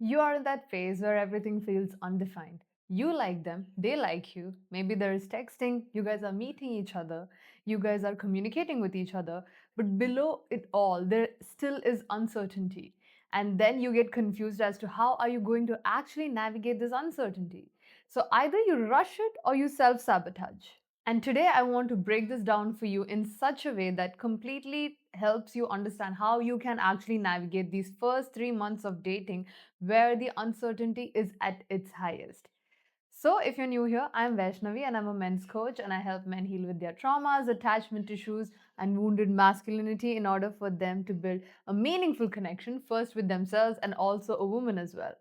You are in that phase where everything feels undefined. You like them, they like you. Maybe there is texting, you guys are meeting each other, you guys are communicating with each other, but below it all, there still is uncertainty. And then you get confused as to how are you going to actually navigate this uncertainty. So either you rush it or you self sabotage. And today I want to break this down for you in such a way that completely helps you understand how you can actually navigate these first 3 months of dating where the uncertainty is at its highest. So, if you're new here, I'm Vaishnavi and I'm a men's coach and I help men heal with their traumas, attachment issues, and wounded masculinity in order for them to build a meaningful connection first with themselves and also a woman as well.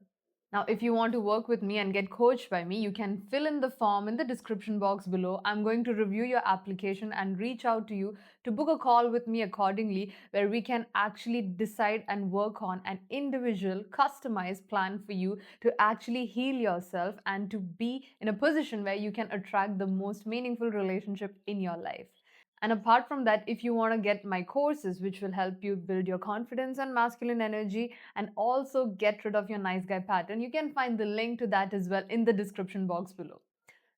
Now, if you want to work with me and get coached by me, you can fill in the form in the description box below. I'm going to review your application and reach out to you to book a call with me accordingly, where we can actually decide and work on an individual, customized plan for you to actually heal yourself and to be in a position where you can attract the most meaningful relationship in your life. And apart from that, if you want to get my courses, which will help you build your confidence and masculine energy and also get rid of your nice guy pattern, you can find the link to that as well in the description box below.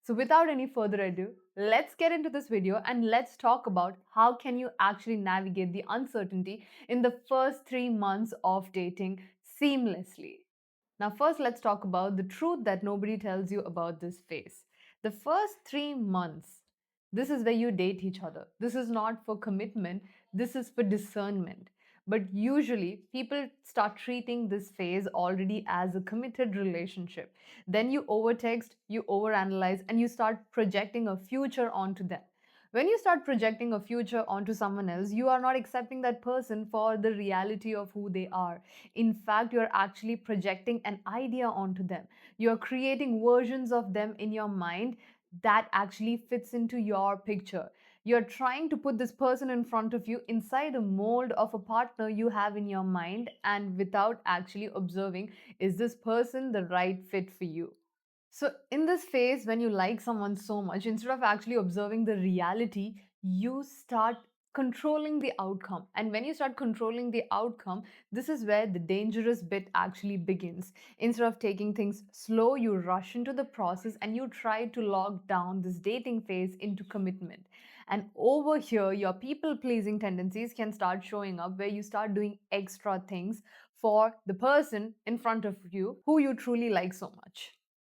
So without any further ado, let's get into this video and let's talk about how can you actually navigate the uncertainty in the first 3 months of dating seamlessly. Now, first, let's talk about the truth that nobody tells you about this phase. The first 3 months, this is where you date each other. This is not for commitment, this is for discernment. But usually, people start treating this phase already as a committed relationship. Then you overtext, you overanalyze, and you start projecting a future onto them. When you start projecting a future onto someone else, you are not accepting that person for the reality of who they are. In fact, you're actually projecting an idea onto them. You're creating versions of them in your mind that actually fits into your picture. You're trying to put this person in front of you inside a mold of a partner you have in your mind, and without actually observing, is this person the right fit for you? So, in this phase, when you like someone so much, instead of actually observing the reality, you start controlling the outcome. And when you start controlling the outcome, this is where the dangerous bit actually begins. Instead of taking things slow, you rush into the process and you try to lock down this dating phase into commitment. And over here, your people pleasing tendencies can start showing up where you start doing extra things for the person in front of you who you truly like so much.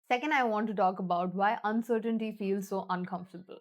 Second, I want to talk about why uncertainty feels so uncomfortable.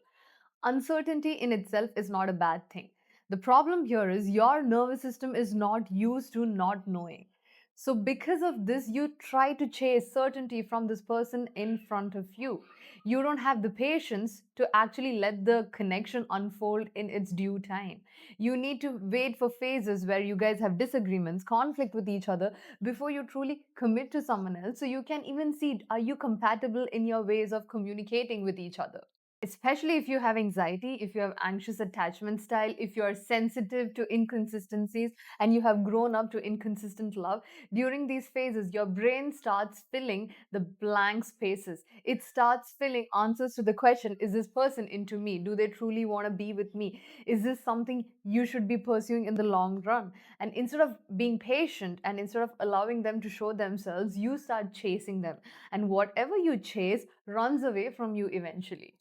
Uncertainty in itself is not a bad thing. The problem here is your nervous system is not used to not knowing. So, because of this, you try to chase certainty from this person in front of you. You don't have the patience to actually let the connection unfold in its due time. You need to wait for phases where you guys have disagreements, conflict with each other before you truly commit to someone else. So, you can even see, are you compatible in your ways of communicating with each other? Especially if you have anxiety, if you have anxious attachment style, if you are sensitive to inconsistencies and you have grown up to inconsistent love, during these phases, your brain starts filling the blank spaces. It starts filling answers to the question, is this person into me? Do they truly want to be with me? Is this something you should be pursuing in the long run? And instead of being patient and instead of allowing them to show themselves, you start chasing them. And whatever you chase runs away from you eventually.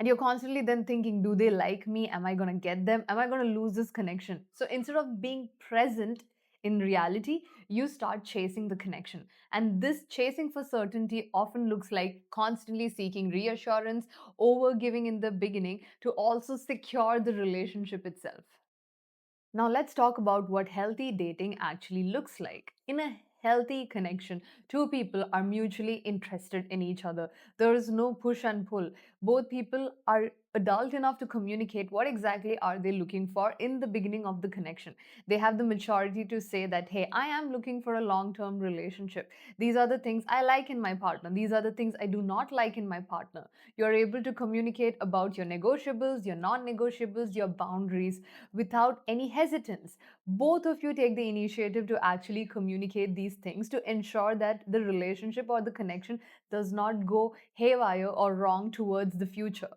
And you're constantly then thinking, do they like me? Am I going to get them? Am I going to lose this connection? So instead of being present in reality, you start chasing the connection. And this chasing for certainty often looks like constantly seeking reassurance, over giving in the beginning to also secure the relationship itself. Now, let's talk about what healthy dating actually looks like. In a healthy connection, two people are mutually interested in each other. There is no push and pull. Both people are adult enough to communicate what exactly are they looking for in the beginning of the connection. They have the maturity to say that, hey, I am looking for a long-term relationship. These are the things I like in my partner. These are the things I do not like in my partner. You're able to communicate about your negotiables, your non-negotiables, your boundaries without any hesitance. Both of you take the initiative to actually communicate these things to ensure that the relationship or the connection does not go haywire or wrong towards the future.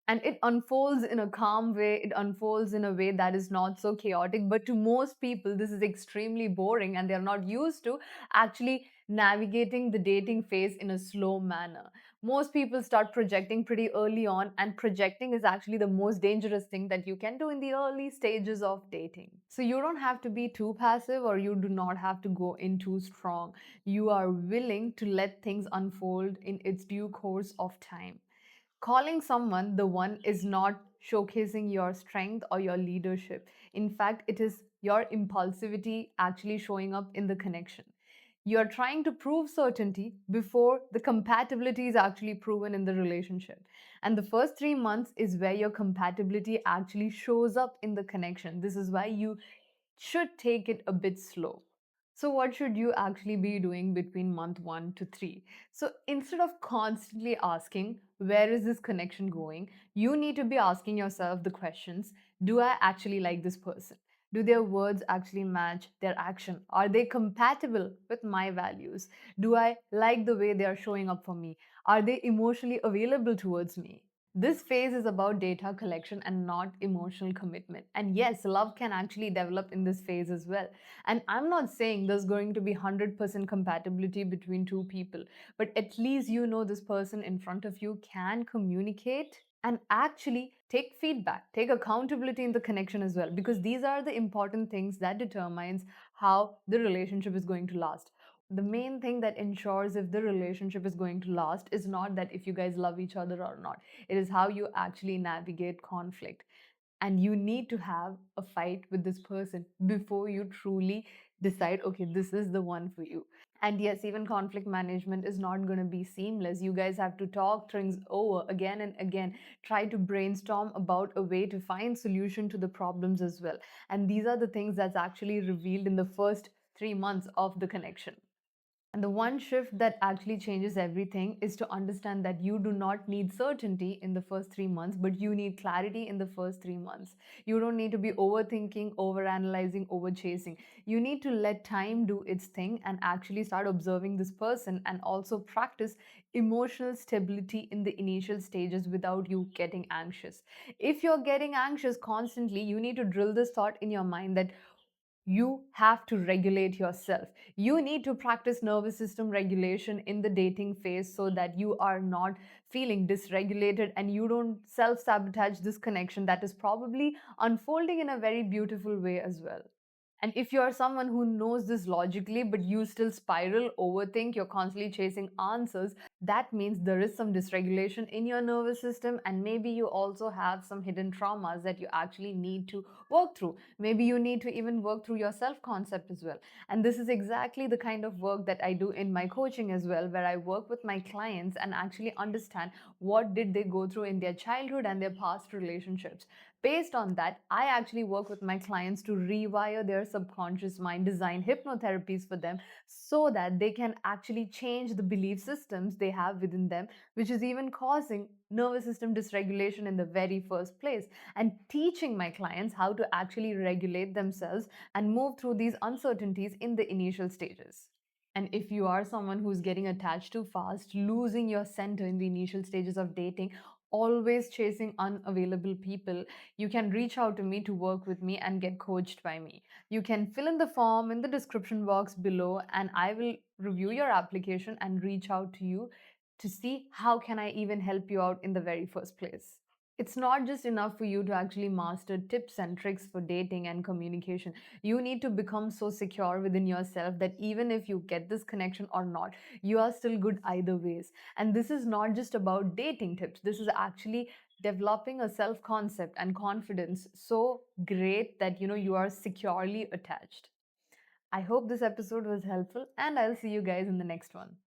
and it unfolds in a calm way, it unfolds in a way that is not so chaotic. But to most people this is extremely boring, and they're not used to actually navigating the dating phase in a slow manner. Most people start projecting pretty early on, and projecting is actually the most dangerous thing that you can do in the early stages of dating. So you don't have to be too passive, or you do not have to go in too strong. You are willing to let things unfold in its due course of time. Calling someone the one is not showcasing your strength or your leadership. In fact, it is your impulsivity actually showing up in the connection. You're trying to prove certainty before the compatibility is actually proven in the relationship. And the first 3 months is where your compatibility actually shows up in the connection. This is why you should take it a bit slow. So, what should you actually be doing between month 1 to 3? So, instead of constantly asking, where is this connection going? You need to be asking yourself the questions: do I actually like this person? Do their words actually match their action? Are they compatible with my values? Do I like the way they are showing up for me? Are they emotionally available towards me? This phase is about data collection and not emotional commitment. And yes, love can actually develop in this phase as well. And I'm not saying there's going to be 100% compatibility between two people, but at least you know this person in front of you can communicate and actually take feedback, take accountability in the connection as well, because these are the important things that determines how the relationship is going to last. The main thing that ensures if the relationship is going to last is not that if you guys love each other or not. It is how you actually navigate conflict. And you need to have a fight with this person before you truly decide, okay, this is the one for you. And yes, even conflict management is not going to be seamless. You guys have to talk things over again and again, try to brainstorm about a way to find solution to the problems as well. And these are the things that's actually revealed in the first 3 months of the connection. And the one shift that actually changes everything is to understand that you do not need certainty in the first 3 months, but you need clarity in the first 3 months. You don't need to be overthinking, overanalyzing, overchasing. You need to let time do its thing and actually start observing this person, and also practice emotional stability in the initial stages without you getting anxious. If you're getting anxious constantly, you need to drill this thought in your mind that you have to regulate yourself. You need to practice nervous system regulation in the dating phase so that you are not feeling dysregulated and you don't self sabotage this connection that is probably unfolding in a very beautiful way as well. And if you're someone who knows this logically, but you still spiral, overthink, you're constantly chasing answers, that means there is some dysregulation in your nervous system. And maybe you also have some hidden traumas that you actually need to work through. Maybe you need to even work through your self concept as well. And this is exactly the kind of work that I do in my coaching as well, where I work with my clients and actually understand what did they go through in their childhood and their past relationships. Based on that, I actually work with my clients to rewire their subconscious mind, design hypnotherapies for them so that they can actually change the belief systems they have within them, which is even causing nervous system dysregulation in the very first place, and teaching my clients how to actually regulate themselves and move through these uncertainties in the initial stages. And if you are someone who's getting attached too fast, losing your center in the initial stages of dating, always chasing unavailable people, you can reach out to me to work with me and get coached by me. You can fill in the form in the description box below, and I will review your application and reach out to you to see how can I even help you out in the very first place. It's not just enough for you to actually master tips and tricks for dating and communication. You need to become so secure within yourself that even if you get this connection or not, you are still good either ways. And this is not just about dating tips. This is actually developing a self concept and confidence so great that you are securely attached. I hope this episode was helpful, and I'll see you guys in the next one.